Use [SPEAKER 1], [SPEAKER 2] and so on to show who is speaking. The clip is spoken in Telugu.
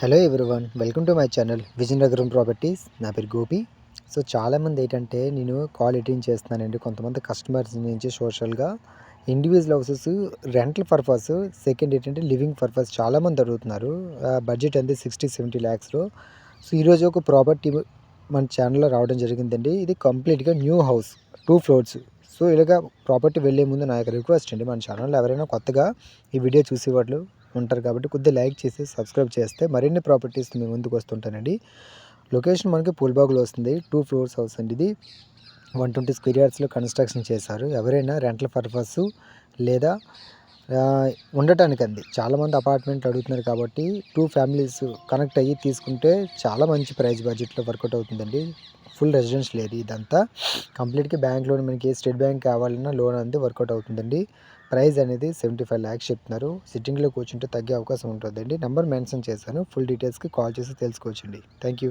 [SPEAKER 1] Hello everyone, welcome to my channel Vizianagaram properties. నా పేరు గోపి. సో చాలామంది ఏంటంటే నేను కాల్ అటెండ్ చేస్తున్నానండి. కొంతమంది కస్టమర్స్ నుంచి సోషల్గా individual houses rental purpose, second ఏంటంటే లివింగ్ పర్పస్ చాలామంది అడుగుతున్నారు. బడ్జెట్ అంతే 60-70 ల్యాక్స్లో. సో ఈరోజు ఒక ప్రాపర్టీ మన ఛానల్లో రావడం జరిగిందండి. ఇది కంప్లీట్గా న్యూ హౌస్, 2 ఫ్లోర్స్. సో ఇలాగా ప్రాపర్టీ వెళ్ళే ముందు నా యొక్క రిక్వెస్ట్ అండి, మన ఛానల్లో ఎవరైనా కొత్తగా ఈ వీడియో చూసేవాళ్ళు ఉంటారు కాబట్టి కొద్దిగా లైక్ చేసి సబ్స్క్రైబ్ చేస్తే మరిన్ని ప్రాపర్టీస్ మీ ముందుకు వస్తుంటానండి. లొకేషన్ మనకి పూల్బాగ్లో వస్తుంది. 2 ఫ్లోర్స్ హౌస్ అండి. ఇది 120 స్క్వేర్ యార్డ్స్లో కన్స్ట్రక్షన్ చేశారు. ఎవరైనా రెంటల్ పర్పస్ లేదా ఉండటానికి అంది. చాలామంది అపార్ట్మెంట్లు అడుగుతున్నారు కాబట్టి 2 ఫ్యామిలీస్ కనెక్ట్ అయ్యి తీసుకుంటే చాలా మంచి ప్రైస్ బడ్జెట్లో వర్కౌట్ అవుతుందండి. ఫుల్ రెసిడెన్షియల్ ఏరియా ఇదంతా. కంప్లీట్గా బ్యాంక్ లోన్, మనకి స్టేట్ బ్యాంక్ కావాలన్నా లోన్ అంతే వర్కౌట్ అవుతుందండి. ప్రైస్ అనేది 75 ల్యాక్స్ చెప్తున్నారు. సిట్టింగ్లో కూర్చుంటే తగ్గే అవకాశం ఉంటుందండి. నెంబర్ మెన్షన్ చేశాను. ఫుల్ డీటెయిల్స్కి కాల్ చేసి తెలుసుకోవచ్చండి. Thank you.